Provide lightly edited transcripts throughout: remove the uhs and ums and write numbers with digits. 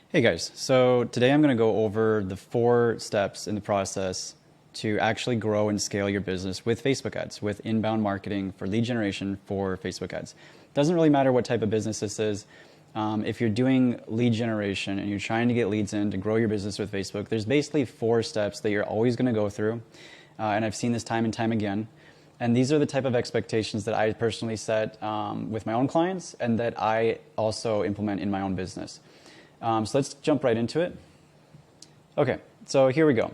Hey guys, so today I'm going to go over the 4 steps in the process to actually grow and scale your business with Facebook ads, with inbound marketing for lead generation for Facebook ads. Doesn't really matter what type of business this is. If you're doing lead generation and you're trying to get leads in to grow your business with Facebook, there's basically 4 steps that you're always going to go through. And I've seen this time and time again. And these are the type of expectations that I personally set with my own clients and that I also implement in my own business. So let's jump right into it. Okay, so here we go.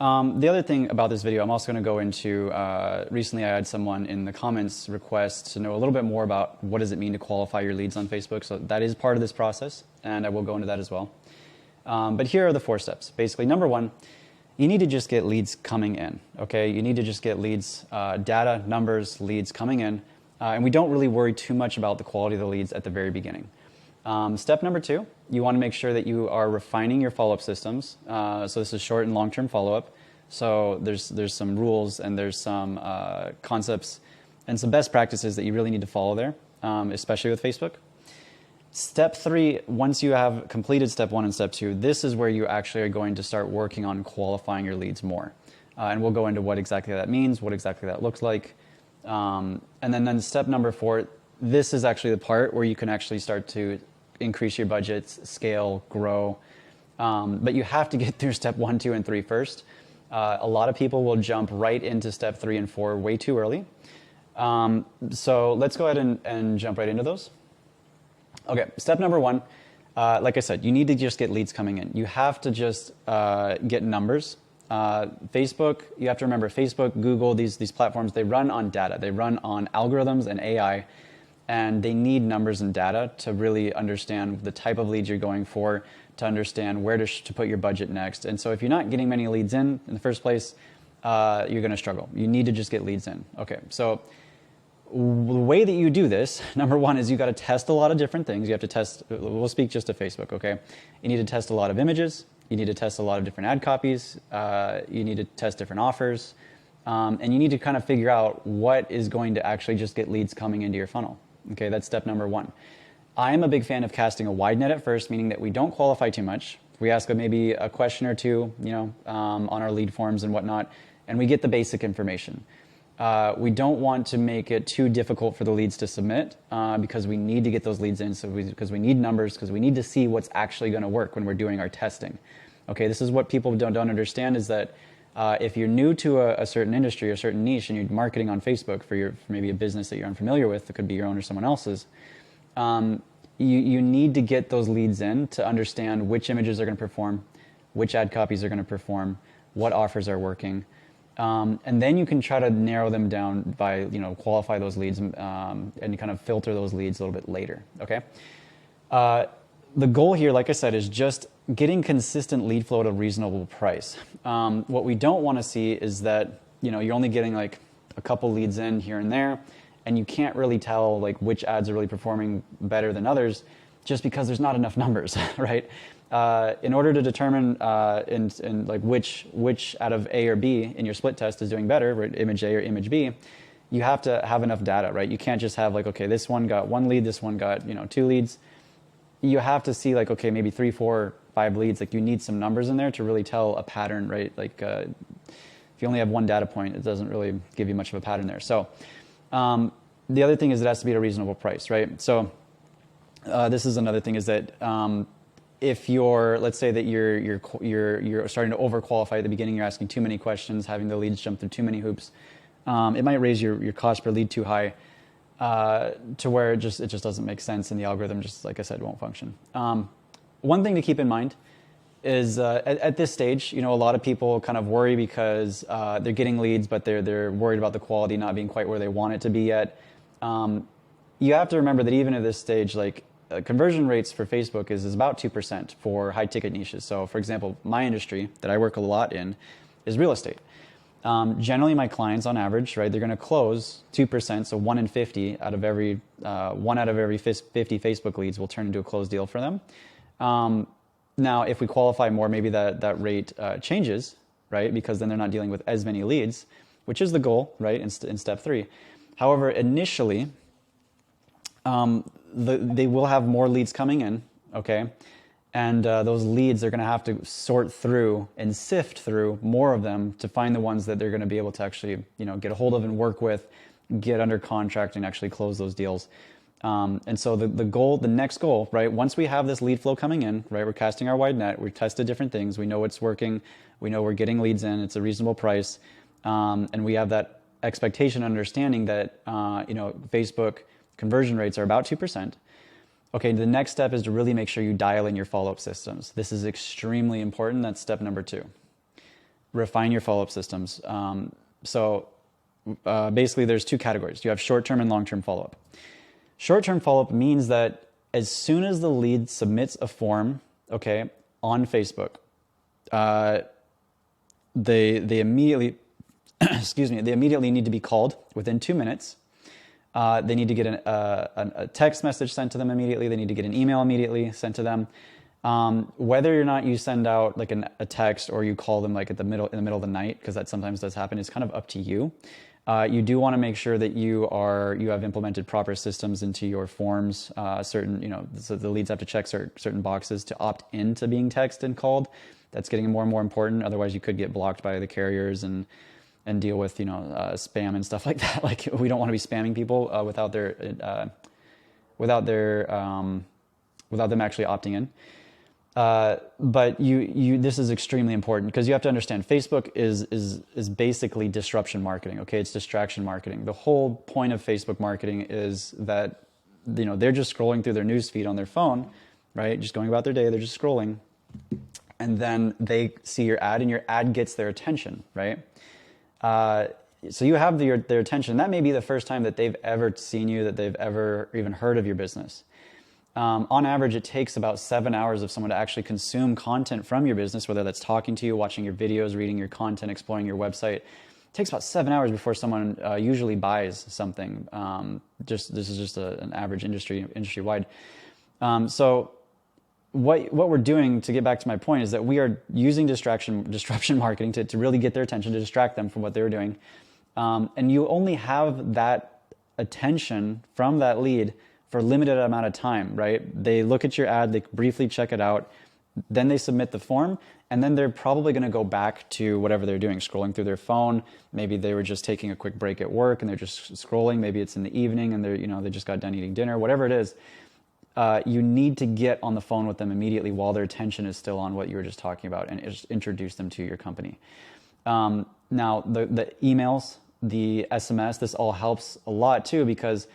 The other thing about this video, I'm also going to go into, recently I had someone in the comments request to know a little bit more about what does it mean to qualify your leads on Facebook. So that is part of this process, and I will go into that as well. But here are the 4 steps. Basically, number 1, you need to just get leads coming in, okay? You need to just get leads, data, numbers, leads coming in, and we don't really worry too much about the quality of the leads at the very beginning. Step number 2, you want to make sure that you are refining your follow-up systems. So this is short and long-term follow-up. So there's some rules and there's some concepts and some best practices that you really need to follow there, especially with Facebook. Step 3, once you have completed step 1 and step 2, this is where you actually are going to start working on qualifying your leads more. And we'll go into what exactly that means, what exactly that looks like. And then step number 4, this is actually the part where you can actually start to increase your budgets, scale, grow. But you have to get through step 1, 2, and 3 first. A lot of people will jump right into step 3 and 4 way too early. So let's go ahead and jump right into those. Okay, step number 1, like I said, you need to just get leads coming in. You have to just get numbers. Facebook, you have to remember Facebook, Google, these platforms, they run on data. They run on algorithms and AI. And they need numbers and data to really understand the type of leads you're going for, to understand where to put your budget next. And so if you're not getting many leads in the first place, you're going to struggle. You need to just get leads in. Okay, so the way that you do this, number 1, is you got to test a lot of different things. You have to test, we'll speak just to Facebook, okay? You need to test a lot of images. You need to test a lot of different ad copies. You need to test different offers. And you need to kind of figure out what is going to actually just get leads coming into your funnel. Okay, that's step number 1. I am a big fan of casting a wide net at first, meaning that we don't qualify too much. We ask maybe a question or two, on our lead forms and whatnot, and we get the basic information. We don't want to make it too difficult for the leads to submit because we need to get those leads in, because we need numbers, because we need to see what's actually going to work when we're doing our testing. Okay, this is what people don't understand is that if you're new to a certain industry or a certain niche and you're marketing on Facebook for maybe a business that you're unfamiliar with, it could be your own or someone else's, you need to get those leads in to understand which images are going to perform, which ad copies are going to perform, what offers are working. And then you can try to narrow them down by, qualify those leads and kind of filter those leads a little bit later, okay? The goal here, like I said, is just getting consistent lead flow at a reasonable price. What we don't want to see is that you're only getting like a couple leads in here and there, and you can't really tell like which ads are really performing better than others, just because there's not enough numbers, right? In order to determine in like which out of A or B in your split test is doing better, right, image A or image B, you have to have enough data, right? You can't just have like, okay, this one got 1 lead, this one got 2 leads. You have to see like, okay, maybe 3, 4, 5 leads. Like you need some numbers in there to really tell a pattern, right? Like if you only have 1 data point, it doesn't really give you much of a pattern there. So the other thing is it has to be at a reasonable price, right? So this is another thing is that if let's say that you're starting to overqualify at the beginning, you're asking too many questions, having the leads jump through too many hoops, it might raise your cost per lead too high. To where it just doesn't make sense and the algorithm just, like I said, won't function. One thing to keep in mind is at this stage, a lot of people kind of worry because they're getting leads, but they're worried about the quality not being quite where they want it to be yet. You have to remember that even at this stage, like conversion rates for Facebook is about 2% for high ticket niches. So for example, my industry that I work a lot in is real estate. Generally, my clients, on average, right, they're going to close 2%, so 1 in 50 out of every 1 out of every 50 Facebook leads will turn into a closed deal for them. Now, if we qualify more, maybe that rate changes, right, because then they're not dealing with as many leads, which is the goal, right, in step 3. However, initially, they will have more leads coming in, okay, And those leads, they're going to have to sort through and sift through more of them to find the ones that they're going to be able to actually, get a hold of and work with, get under contract and actually close those deals. And so the next goal, right? Once we have this lead flow coming in, right? We're casting our wide net. We've tested different things. We know what's working. We know we're getting leads in. It's a reasonable price. And we have that expectation, understanding that, Facebook conversion rates are about 2%. Okay, the next step is to really make sure you dial in your follow-up systems. This is extremely important. That's step number 2. Refine your follow-up systems. Basically, there's 2 categories. You have short-term and long-term follow-up. Short-term follow-up means that as soon as the lead submits a form, okay, on Facebook, they immediately, they immediately need to be called within 2 minutes. They need to get a text message sent to them immediately. They need to get an email immediately sent to them. Whether or not you send out like a text or you call them like in the middle of the night, because that sometimes does happen, it's kind of up to you. You do want to make sure that you have implemented proper systems into your forms. So the leads have to check certain boxes to opt into being texted and called. That's getting more and more important. Otherwise, you could get blocked by the carriers and deal with spam and stuff like that. Like, we don't want to be spamming people without them actually opting in. But this is extremely important because you have to understand Facebook is basically disruption marketing. Okay, it's distraction marketing. The whole point of Facebook marketing is that they're just scrolling through their news feed on their phone, right? Just going about their day. They're just scrolling, and then they see your ad, and your ad gets their attention, right? So you have their attention. That may be the first time that they've ever seen you, that they've ever even heard of your business. On average, it takes about 7 hours of someone to actually consume content from your business, whether that's talking to you, watching your videos, reading your content, exploring your website. It takes about 7 hours before someone usually buys something. This is just an average industry-wide. So what we're doing, to get back to my point, is that we are using disruption marketing to really get their attention, to distract them from what they're doing. And you only have that attention from that lead for a limited amount of time, right? They look at your ad, they briefly check it out, then they submit the form, and then they're probably going to go back to whatever they're doing, scrolling through their phone. Maybe they were just taking a quick break at work and they're just scrolling. Maybe it's in the evening and they just got done eating dinner, whatever it is. You need to get on the phone with them immediately while their attention is still on what you were just talking about, and just introduce them to your company. Now, the emails, the SMS, this all helps a lot too, because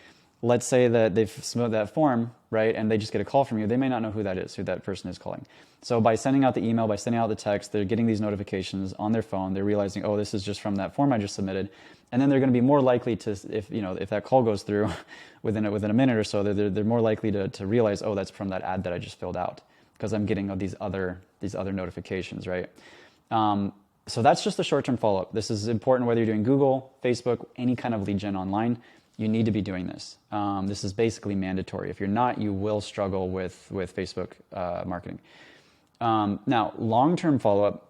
let's say that they've submitted that form, right, and they just get a call from you. They may not know who that person is calling. So by sending out the email, by sending out the text, they're getting these notifications on their phone. They're realizing, oh, this is just from that form I just submitted. And then they're going to be more likely to, if that call goes through within a minute or so, they're more likely to realize, oh, that's from that ad that I just filled out, because I'm getting these other notifications, right? So that's just the short-term follow-up. This is important whether you're doing Google, Facebook, any kind of lead gen online. You need to be doing this. This is basically mandatory. If you're not, you will struggle with Facebook marketing. Now, long-term follow-up,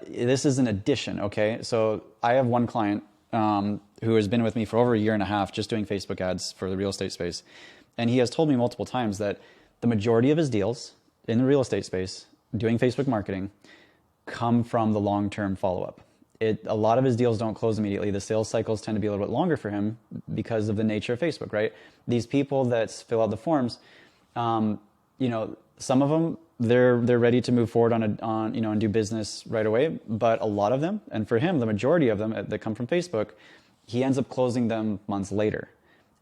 this is an addition, okay? So I have one client who has been with me for over 1.5 years just doing Facebook ads for the real estate space. And he has told me multiple times that the majority of his deals in the real estate space doing Facebook marketing come from the long-term follow-up. A lot of his deals don't close immediately. The sales cycles tend to be a little bit longer for him because of the nature of Facebook, right? These people that fill out the forms, some of them, they're ready to move forward and do business right away. But a lot of them, and for him, the majority of them that come from Facebook, he ends up closing them months later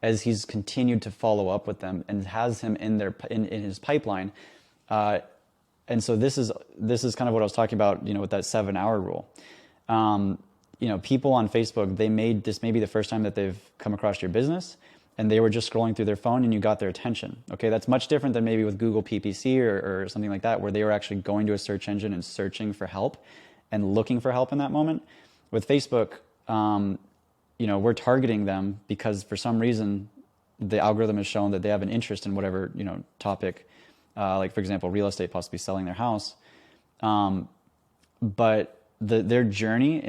as he's continued to follow up with them and has him in his pipeline. And so this is kind of what I was talking about, with that 7-hour rule. People on Facebook, this may be the first time that they've come across your business, and they were just scrolling through their phone and you got their attention. Okay, that's much different than maybe with Google PPC or something like that, where they were actually going to a search engine and searching for help and looking for help in that moment. With Facebook, we're targeting them because for some reason the algorithm has shown that they have an interest in whatever topic, like for example, real estate, possibly selling their house, but their journey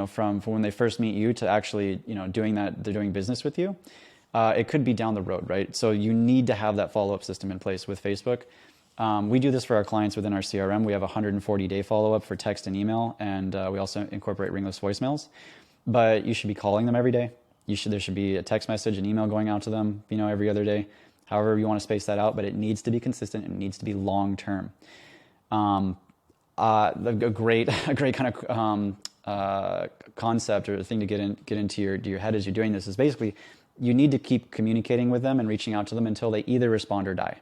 from when they first meet you to actually doing that, they're doing business with you, it could be down the road, right? So you need to have that follow-up system in place with Facebook. We do this for our clients within our CRM. We have a 140-day follow-up for text and email, and we also incorporate ringless voicemails. But you should be calling them every day. There should be a text message, an email going out to them, every other day. However you want to space that out, but it needs to be consistent and it needs to be long-term. A great kind of concept or thing to get into your head as you're doing this is basically you need to keep communicating with them and reaching out to them until they either respond or die.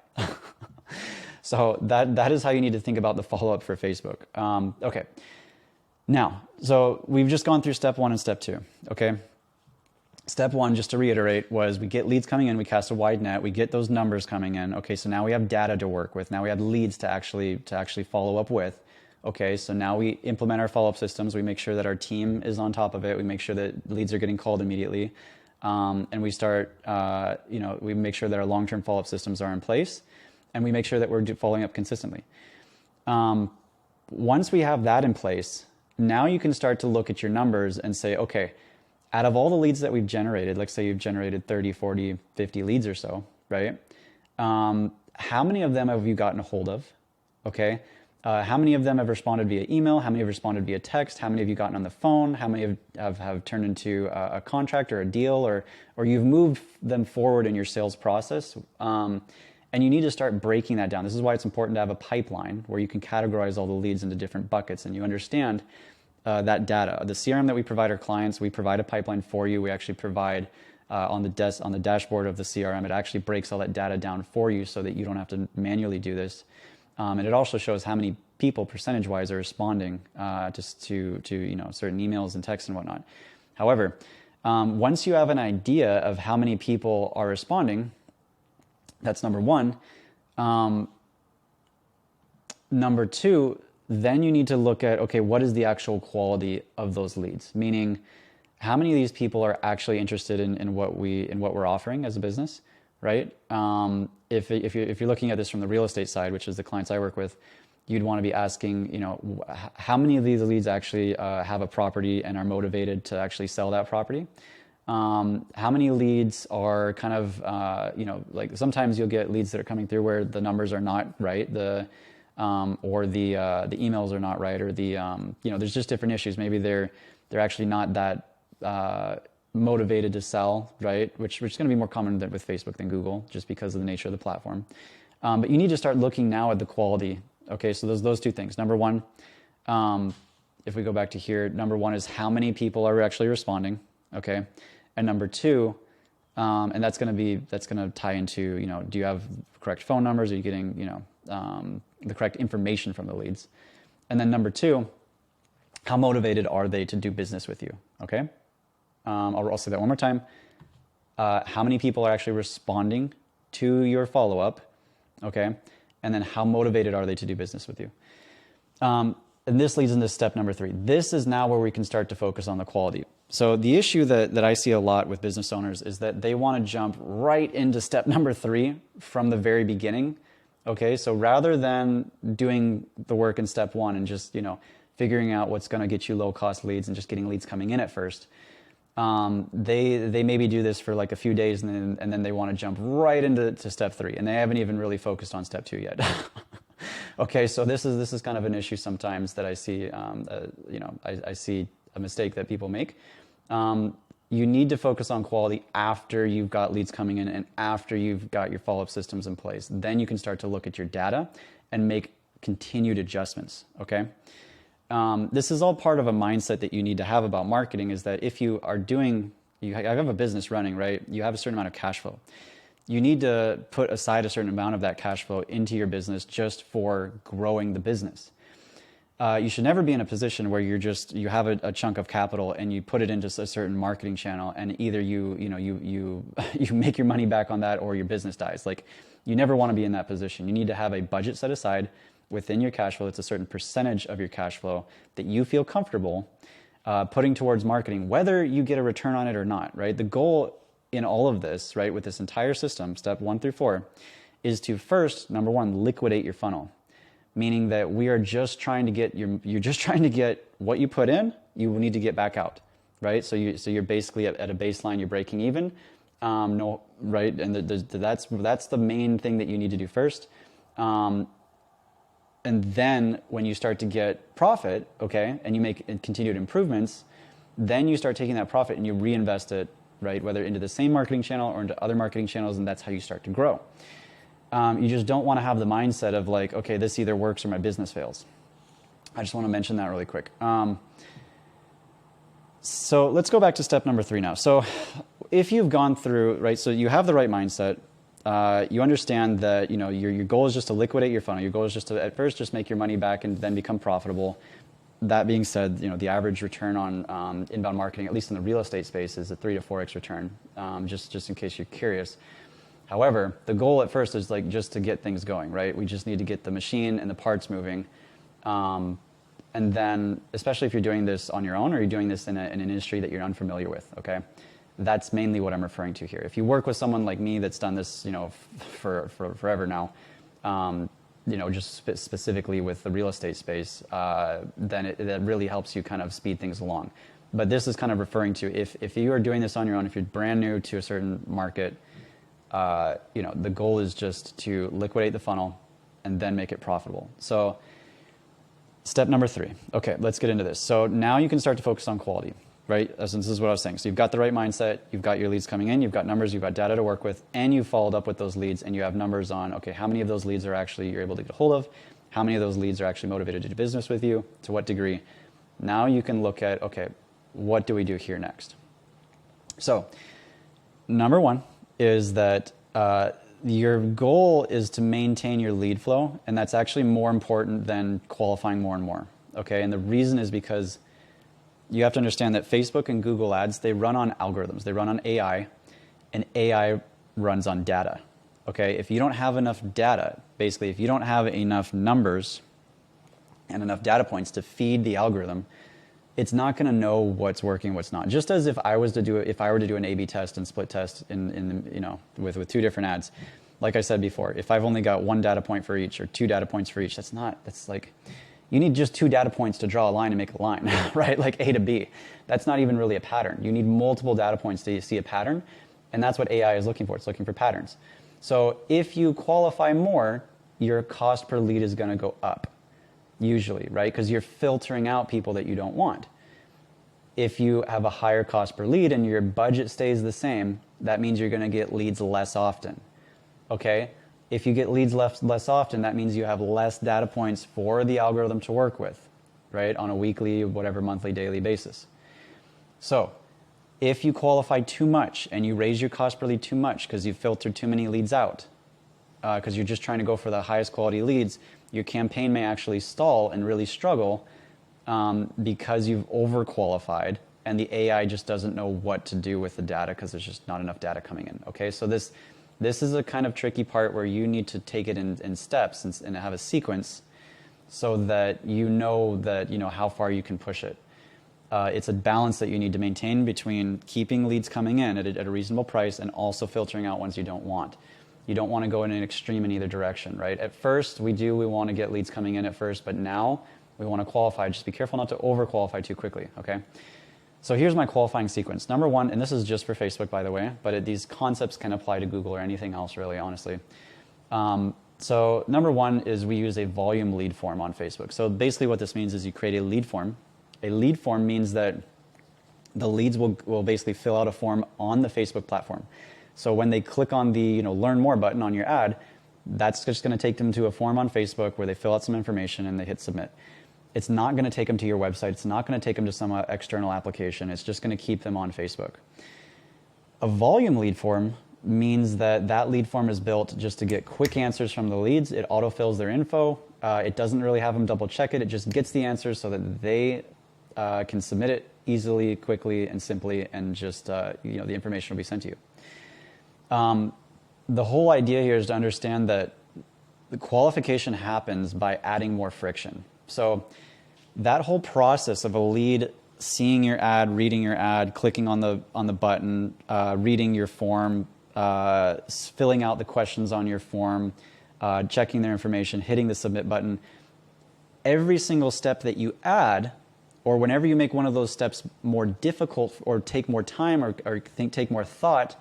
So that is how you need to think about the follow-up for Facebook. Okay. Now, so we've just gone through step 1 and step 2. Okay. Step 1, just to reiterate, was we get leads coming in, we cast a wide net, we get those numbers coming in. Okay, so now we have data to work with. Now we have leads to actually follow up with. Okay, so now we implement our follow-up systems. We make sure that our team is on top of it. We make sure that leads are getting called immediately. And we start, we make sure that our long-term follow-up systems are in place. And we make sure that we're following up consistently. Once we have that in place, now you can start to look at your numbers and say, okay, out of all the leads that we've generated, let's say you've generated 30, 40, 50 leads or so, right? How many of them have you gotten a hold of? Okay. How many of them have responded via email? How many have responded via text? How many have you gotten on the phone? How many have turned into a contract or a deal, or you've moved them forward in your sales process? And you need to start breaking that down. This is why it's important to have a pipeline where you can categorize all the leads into different buckets and you understand that data. The CRM that we provide our clients, we provide a pipeline for you. We actually provide on the dashboard of the CRM, it actually breaks all that data down for you so that you don't have to manually do this. And it also shows how many people percentage-wise are responding just to certain emails and texts and whatnot. However, once you have an idea of how many people are responding, that's number 1. Number 2, then you need to look at, okay, what is the actual quality of those leads? Meaning, how many of these people are actually interested in what we're offering as a business, right? If you're looking at this from the real estate side, which is the clients I work with, you'd want to be asking, how many of these leads actually have a property and are motivated to actually sell that property? How many leads are kind of, like sometimes you'll get leads that are coming through where the numbers are not right, or the emails are not right, or there's just different issues. Maybe they're actually not that motivated to sell, right? Which is going to be more common with Facebook than Google, just because of the nature of the platform. But you need to start looking now at the quality. Okay, so those 2 things. Number 1, if we go back to here, number 1 is how many people are actually responding. Okay, and number 2, and that's going to tie into, do you have correct phone numbers? Are you getting, the correct information from the leads? And then number 2, how motivated are they to do business with you? Okay, I'll say that one more time. How many people are actually responding to your follow-up? Okay, and then how motivated are they to do business with you? And this leads into step number 3. This is now where we can start to focus on the quality. So the issue that I see a lot with business owners is that they want to jump right into step number 3 from the very beginning. Okay, so rather than doing the work in step 1 and just, figuring out what's going to get you low-cost leads and just getting leads coming in at first, they maybe do this for like a few days and then they want to jump right into step 3, and they haven't even really focused on step 2 yet. Okay, so this is kind of an issue sometimes that I see. I see a mistake that people make. You need to focus on quality after you've got leads coming in and after you've got your follow-up systems in place. Then you can start to look at your data and make continued adjustments. Okay. This is all part of a mindset that you need to have about marketing, is that if you are you have a business running, right? You have a certain amount of cash flow. You need to put aside a certain amount of that cash flow into your business just for growing the business. You should never be in a position where you have a chunk of capital and you put it into a certain marketing channel, and either you make your money back on that or your business dies. Like, you never want to be in that position. You need to have a budget set aside within your cash flow. It's a certain percentage of your cash flow that you feel comfortable putting towards marketing, whether you get a return on it or not, right? The goal in all of this, right, with this entire system, step 1 through 4, is to first, number 1, liquidate your funnel. Meaning that we are just trying to get you're just trying to get what you put in, you will need to get back out, right? So you're basically at a baseline, you're breaking even, right? And that's the main thing that you need to do first. And then when you start to get profit, okay, and you make continued improvements, then you start taking that profit and you reinvest it, right, whether into the same marketing channel or into other marketing channels, and that's how you start to grow. You just don't want to have the mindset of like, okay, this either works or my business fails. I just want to mention that really quick. So let's go back to step number 3 now. So if you've gone through, right, so you have the right mindset, you understand that, you know, your goal is just to liquidate your funnel. Your goal is just to, at first, just make your money back and then become profitable. That being said, you know, the average return on inbound marketing, at least in the real estate space, is a 3 to 4x return, just in case you're curious. However, the goal at first is like just to get things going, right? We just need to get the machine and the parts moving. And then, especially if you're doing this on your own or you're doing this in an industry that you're unfamiliar with, okay? That's mainly what I'm referring to here. If you work with someone like me that's done this, you know, for forever now, you know, just specifically with the real estate space, then that really helps you kind of speed things along. But this is kind of referring to if you are doing this on your own, if you're brand new to a certain market, you know, the goal is just to liquidate the funnel and then make it profitable. So step number 3. Okay, let's get into this. So now you can start to focus on quality, right? As this is what I was saying. So you've got the right mindset, you've got your leads coming in, you've got numbers, you've got data to work with, and you've followed up with those leads, and you have numbers on, okay, how many of those leads are actually you're able to get a hold of, how many of those leads are actually motivated to do business with you, to what degree. Now you can look at, okay, what do we do here next? So number 1 is that your goal is to maintain your lead flow, and that's actually more important than qualifying more and more, okay? And the reason is because you have to understand that Facebook and Google Ads, they run on algorithms, they run on AI, and AI runs on data, okay? If you don't have enough data, basically, if you don't have enough numbers and enough data points to feed the algorithm, it's not going to know what's working, what's not. Just as if I were to do an A/B test and split test in you know, with 2 different ads, like I said before, if I've only got 1 data point for each or 2 data points for each, that's like, you need just 2 data points to draw a line and make a line, right? Like A to B. That's not even really a pattern. You need multiple data points to see a pattern, and that's what AI is looking for. It's looking for patterns. So if you qualify more, your cost per lead is going to go up. Usually, right? Because you're filtering out people that you don't want. If you have a higher cost per lead and your budget stays the same, that means you're going to get leads less often, okay? If you get leads less often, that means you have less data points for the algorithm to work with, right? On a weekly, whatever, monthly, daily basis. So if you qualify too much and you raise your cost per lead too much because you've filtered too many leads out, because you're just trying to go for the highest quality leads, your campaign may actually stall and really struggle because you've overqualified and the AI just doesn't know what to do with the data because there's just not enough data coming in. Okay, so this is a kind of tricky part where you need to take it in steps and have a sequence so that you know how far you can push it. It's a balance that you need to maintain between keeping leads coming in at a reasonable price and also filtering out ones you don't want. You don't want to go in an extreme in either direction, right? At first, we want to get leads coming in at first, but now we want to qualify. Just be careful not to overqualify too quickly, okay? So here's my qualifying sequence. Number 1, and this is just for Facebook, by the way, but these concepts can apply to Google or anything else, really, honestly. So number 1 is we use a volume lead form on Facebook. So basically what this means is you create a lead form. A lead form means that the leads will basically fill out a form on the Facebook platform. So when they click on the Learn More button on your ad, that's just going to take them to a form on Facebook where they fill out some information and they hit submit. It's not going to take them to your website. It's not going to take them to some external application. It's just going to keep them on Facebook. A volume lead form means that lead form is built just to get quick answers from the leads. It autofills their info. It doesn't really have them double check it. It just gets the answers so that they can submit it easily, quickly, and simply, and just the information will be sent to you. The whole idea here is to understand that the qualification happens by adding more friction. So that whole process of a lead seeing your ad, reading your ad, clicking on the button, reading your form, filling out the questions on your form, checking their information, hitting the submit button, every single step that you add, or whenever you make one of those steps more difficult or take more time or take more thought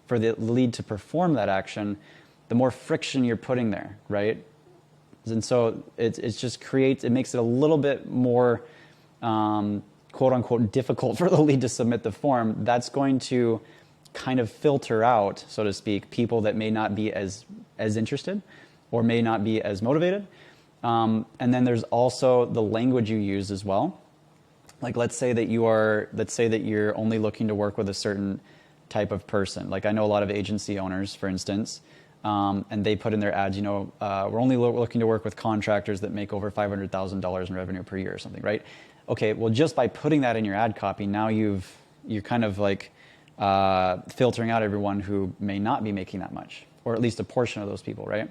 for the lead to perform that action, the more friction you're putting there, right? And so it just creates, it makes it a little bit more quote unquote difficult for the lead to submit the form. That's going to kind of filter out, so to speak, people that may not be as interested or may not be as motivated. And then there's also the language you use as well. Like let's say that you're only looking to work with a certain type of person. Like I know a lot of agency owners, for instance, and they put in their ads, we're only looking to work with contractors that make over $500,000 in revenue per year or something, right? Okay, well, just by putting that in your ad copy, now you're kind of like filtering out everyone who may not be making that much, or at least a portion of those people, right?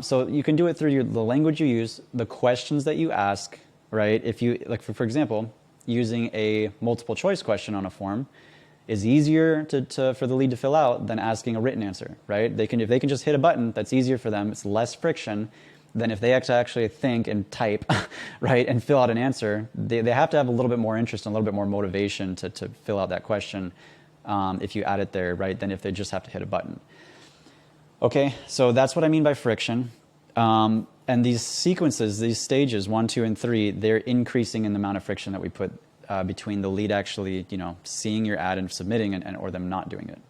So you can do it through the language you use, the questions that you ask, right? If you, like for example, using a multiple choice question on a form is easier for the lead to fill out than asking a written answer, right? If they can just hit a button, that's easier for them. It's less friction than if they actually think and type, right, and fill out an answer. They have to have a little bit more interest and a little bit more motivation to fill out that question if you add it there, right, than if they just have to hit a button. Okay, so that's what I mean by friction. And these sequences, these stages, 1, 2, and 3, they're increasing in the amount of friction that we put between the lead actually, seeing your ad and submitting or them not doing it.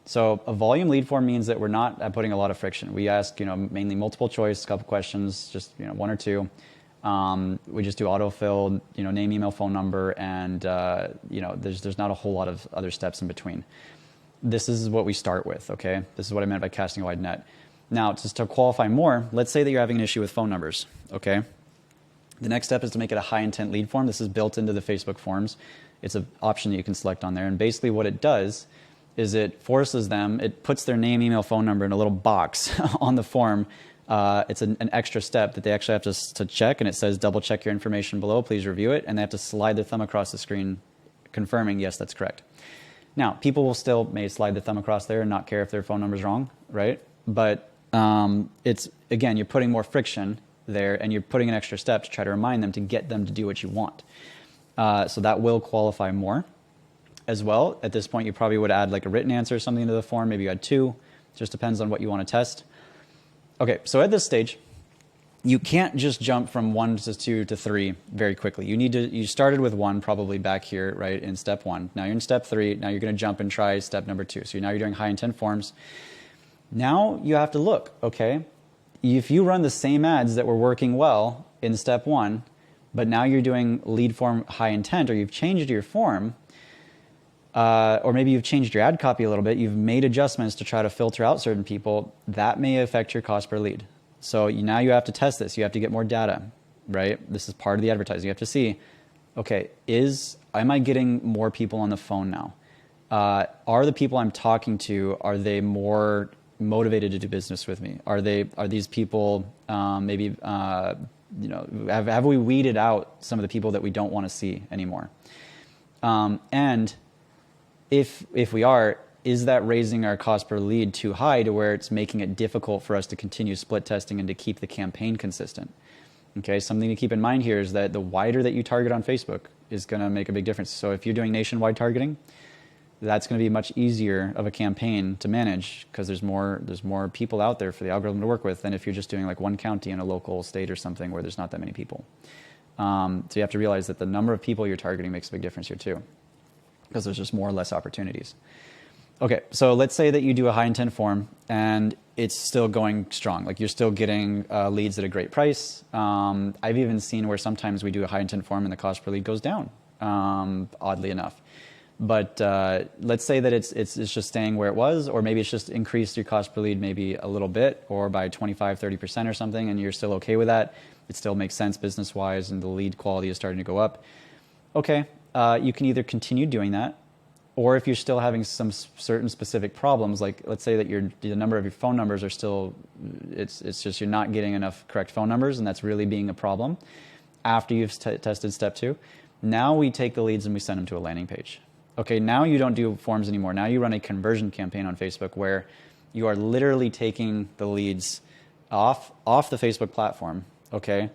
So a volume lead form means that we're not putting a lot of friction. We ask, mainly multiple choice, a couple questions, just 1 or 2. We just do autofill, name, email, phone number, and there's not a whole lot of other steps in between. This is what we start with, okay? This is what I meant by casting a wide net. Now, just to qualify more, let's say that you're having an issue with phone numbers, okay? The next step is to make it a high intent lead form. This is built into the Facebook forms. It's an option that you can select on there. And basically what it does is it forces them, it puts their name, email, phone number in a little box on the form. It's an extra step that they actually have to check, and it says double check your information below, please review it, and they have to slide their thumb across the screen confirming, yes, that's correct. Now, people will may slide the thumb across there and not care if their phone number's wrong, right? But it's, again, you're putting more friction there, and you're putting an extra step to try to remind them to get them to do what you want. So that will qualify more. As well, at this point, you probably would add like a written answer or something to the form. Maybe you add 2. Just depends on what you want to test. Okay, so at this stage, you can't just jump from 1 to 2 to 3 very quickly. You started with 1 probably back here, right, in step 1. Now you're in step 3. Now you're going to jump and try step number 2. So now you're doing high intent forms. Now you have to look, okay, if you run the same ads that were working well in step 1, but now you're doing lead form high intent, or you've changed your form, or maybe you've changed your ad copy a little bit, you've made adjustments to try to filter out certain people, that may affect your cost per lead. So now you have to test this. You have to get more data, right? This is part of the advertising. You have to see, okay, am I getting more people on the phone now? Are the people I'm talking to, are they more motivated to do business with me? Are these people have we weeded out some of the people that we don't want to see anymore? And if we are, is that raising our cost per lead too high to where it's making it difficult for us to continue split testing and to keep the campaign consistent? Okay, something to keep in mind here is that the wider that you target on Facebook is going to make a big difference. So if you're doing nationwide targeting, that's going to be much easier of a campaign to manage because there's more people out there for the algorithm to work with than if you're just doing like one county in a local state or something where there's not that many people. So you have to realize that the number of people you're targeting makes a big difference here too, because there's just more or less opportunities. Okay, so let's say that you do a high intent form and it's still going strong. Like you're still getting leads at a great price. I've even seen where sometimes we do a high intent form and the cost per lead goes down, oddly enough. But let's say that it's just staying where it was, or maybe it's just increased your cost per lead maybe a little bit, or by 25, 30% or something, and you're still okay with that. It still makes sense business-wise, and the lead quality is starting to go up. Okay, you can either continue doing that, or if you're still having some certain specific problems, like let's say that the number of your phone numbers are still, it's just you're not getting enough correct phone numbers, and that's really being a problem. After you've tested step 2, now we take the leads and we send them to a landing page. Okay, now you don't do forms anymore. Now you run a conversion campaign on Facebook where you are literally taking the leads off the Facebook platform, okay,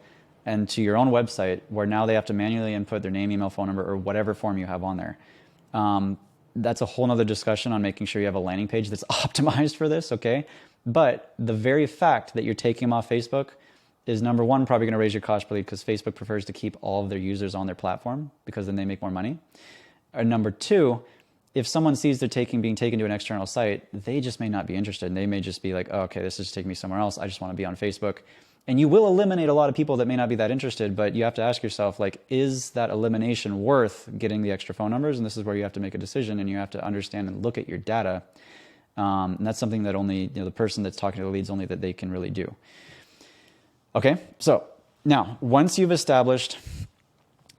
and to your own website where now they have to manually input their name, email, phone number, or whatever form you have on there. that's a whole nother discussion on making sure you have a landing page that's optimized for this, okay? But the very fact that you're taking them off Facebook is, number one, probably going to raise your cost per lead because Facebook prefers to keep all of their users on their platform because then they make more money. Or number two, if someone sees they're being taken to an external site, they just may not be interested. And they may just be like, oh, okay, this is just taking me somewhere else. I just want to be on Facebook. And you will eliminate a lot of people that may not be that interested, but you have to ask yourself, like, is that elimination worth getting the extra phone numbers? And this is where you have to make a decision, and you have to understand and look at your data. And that's something that only the person that's talking to the leads, only that they can really do. Okay, so now once you've established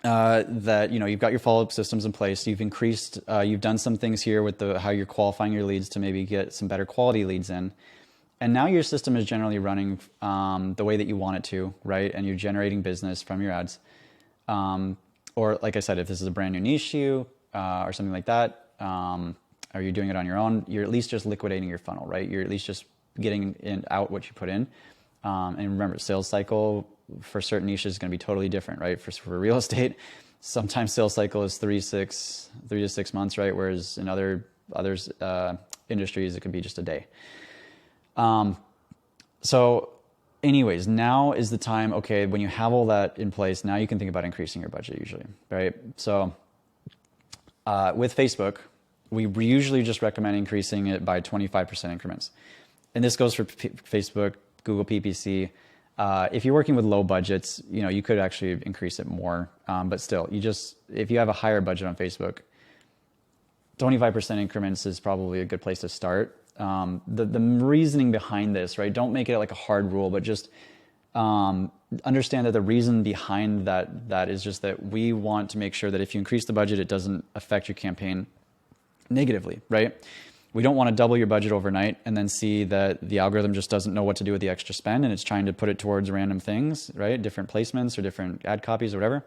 that you've got your follow-up systems in place, you've increased, you've done some things here with how you're qualifying your leads to maybe get some better quality leads in, and now your system is generally running the way that you want it to, right? And you're generating business from your ads, or like I said, if this is a brand new niche or something like that, or you're doing it on your own, you're at least just liquidating your funnel, right? You're at least just getting out what you put in. And remember, sales cycle for certain niches is going to be totally different, right? For real estate, sometimes sales cycle is 3 to 6 months, right? Whereas in others industries, it could be just a day. So anyways, now is the time, okay, when you have all that in place, now you can think about increasing your budget usually, right? So with Facebook, we usually just recommend increasing it by 25% increments. And this goes for Facebook, Google PPC. If you're working with low budgets, you could actually increase it more. But still, if you have a higher budget on Facebook, 25% increments is probably a good place to start. The reasoning behind this, right? Don't make it like a hard rule, but just understand that the reason behind that is just that we want to make sure that if you increase the budget, it doesn't affect your campaign negatively, right? We don't want to double your budget overnight and then see that the algorithm just doesn't know what to do with the extra spend and it's trying to put it towards random things, right? Different placements or different ad copies or whatever.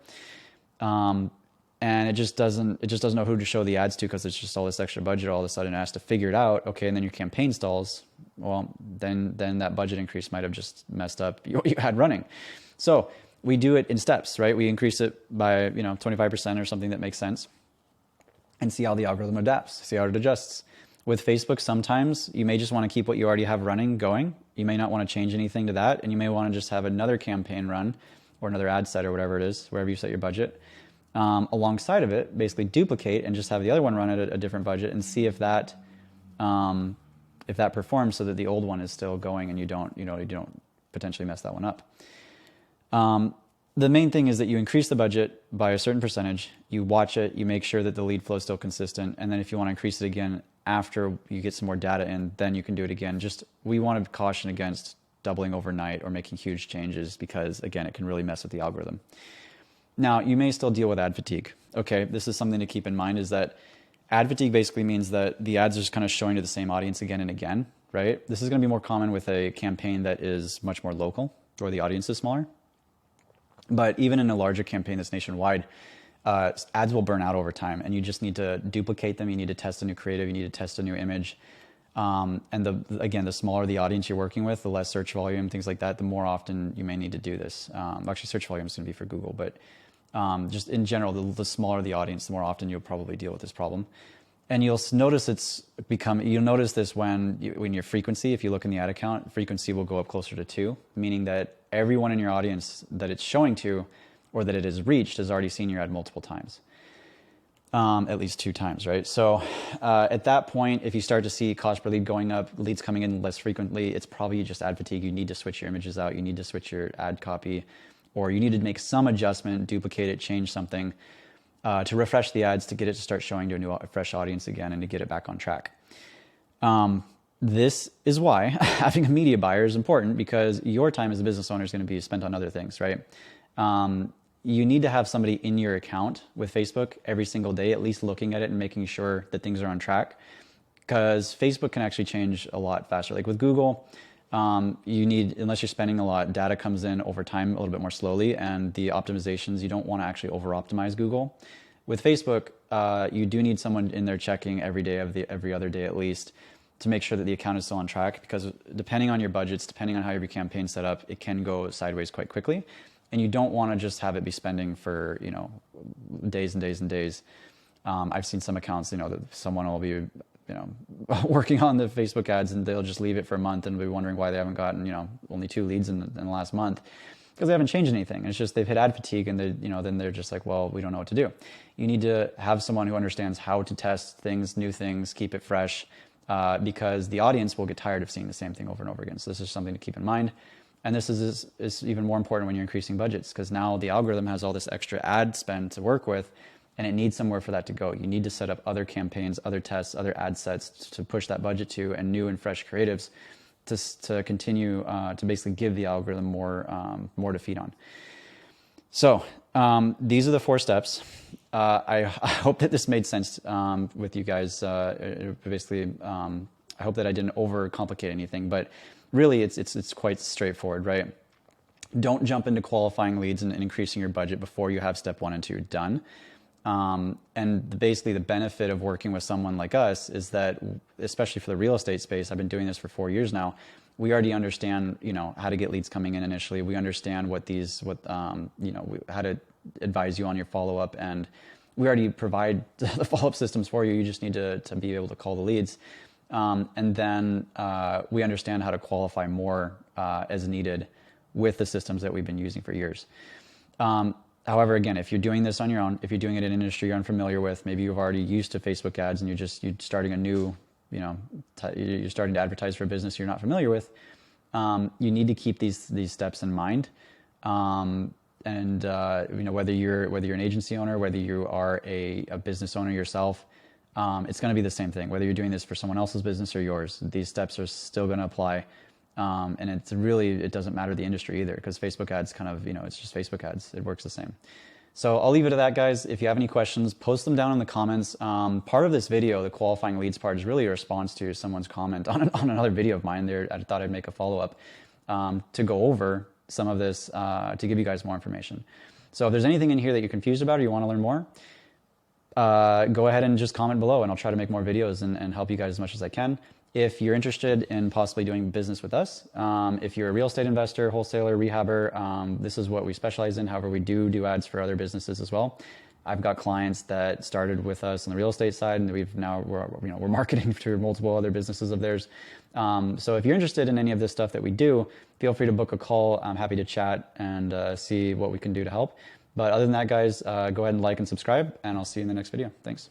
And it just doesn't know who to show the ads to because it's just all this extra budget. All of a sudden it has to figure it out. Okay, and then your campaign stalls. Well, then that budget increase might have just messed up what you had running. So we do it in steps, right? We increase it by 25% or something that makes sense, and see how the algorithm adapts, see how it adjusts. With Facebook, sometimes you may just want to keep what you already have running going. You may not want to change anything to that, and you may want to just have another campaign run or another ad set or whatever it is, wherever you set your budget. Alongside of it, basically duplicate and just have the other one run at a different budget and see if that performs so that the old one is still going and you don't potentially mess that one up. The main thing is that you increase the budget by a certain percentage, you watch it, you make sure that the lead flow is still consistent, and then if you want to increase it again after you get some more data in, then you can do it again. We want to caution against doubling overnight or making huge changes because, again, it can really mess with the algorithm. Now, you may still deal with ad fatigue. Okay, this is something to keep in mind, is that ad fatigue basically means that the ads are just kind of showing to the same audience again and again, right? This is going to be more common with a campaign that is much more local or the audience is smaller. But even in a larger campaign that's nationwide, ads will burn out over time, and you just need to duplicate them. You need to test a new creative. You need to test a new image. And the smaller the audience you're working with, the less search volume, things like that, the more often you may need to do this. Actually, search volume is going to be for Google, but just in general, the smaller the audience, the more often you'll probably deal with this problem. And you'll notice you'll notice this when your frequency, if you look in the ad account, frequency will go up closer to 2, meaning that everyone in your audience that it's showing to or that it has reached has already seen your ad multiple times. At least 2 times, right? So at that point, if you start to see cost per lead going up, leads coming in less frequently, it's probably just ad fatigue. You need to switch your images out. You need to switch your ad copy, or you need to make some adjustment, duplicate it, change something to refresh the ads to get it to start showing to a fresh audience again and to get it back on track. This is why having a media buyer is important, because your time as a business owner is going to be spent on other things, right? You need to have somebody in your account with Facebook every single day, at least looking at it and making sure that things are on track, because Facebook can actually change a lot faster. Like with Google, unless you're spending a lot, data comes in over time a little bit more slowly, and the optimizations, you don't want to actually over-optimize Google. With Facebook, you do need someone in there checking every day of every other day at least to make sure that the account is still on track, because depending on your budgets, depending on how your campaign's set up, it can go sideways quite quickly. And you don't want to just have it be spending for, days and days and days. I've seen some accounts, that someone will be, working on the Facebook ads and they'll just leave it for a month and be wondering why they haven't gotten, only 2 leads in the last month, because they haven't changed anything. It's just they've hit ad fatigue and then they're just like, well, we don't know what to do. You need to have someone who understands how to test things, new things, keep it fresh, because the audience will get tired of seeing the same thing over and over again. So this is something to keep in mind. And this is even more important when you're increasing budgets, because now the algorithm has all this extra ad spend to work with, and it needs somewhere for that to go. You need to set up other campaigns, other tests, other ad sets to push that budget to, and new and fresh creatives to continue to basically give the algorithm more to feed on. So these are the 4 steps. I hope that this made sense with you guys. Basically, I hope that I didn't overcomplicate anything, but really it's quite straightforward, right? Don't jump into qualifying leads and increasing your budget before you have step 1 and 2 done. And basically the benefit of working with someone like us is that, especially for the real estate space, I've been doing this for 4 years now. We already understand, how to get leads coming in initially. We understand how to advise you on your follow-up, and we already provide the follow-up systems for you. You just need to be able to call the leads. And then we understand how to qualify more as needed with the systems that we've been using for years. However, again, if you're doing this on your own, if you're doing it in an industry you're unfamiliar with, maybe you've already used to Facebook ads and you're starting a new, you're starting to advertise for a business you're not familiar with, you need to keep these steps in mind. Whether you're an agency owner, whether you are a business owner yourself, it's going to be the same thing. Whether you're doing this for someone else's business or yours, these steps are still going to apply. And it doesn't matter the industry either, because Facebook ads it's just Facebook ads. It works the same. So I'll leave it at that, guys. If you have any questions, post them down in the comments. Part of this video, the qualifying leads part, is really a response to someone's comment on another video of mine there. I thought I'd make a follow-up to go over some of this to give you guys more information. So if there's anything in here that you're confused about or you want to learn more, go ahead and just comment below, and I'll try to make more videos and help you guys as much as I can. If you're interested in possibly doing business with us, if you're a real estate investor, wholesaler, rehabber, this is what we specialize in. However, we do ads for other businesses as well. I've got clients that started with us on the real estate side, and we're marketing to multiple other businesses of theirs. So if you're interested in any of this stuff that we do, feel free to book a call. I'm happy to chat and see what we can do to help. But other than that, guys, go ahead and like and subscribe, and I'll see you in the next video. Thanks.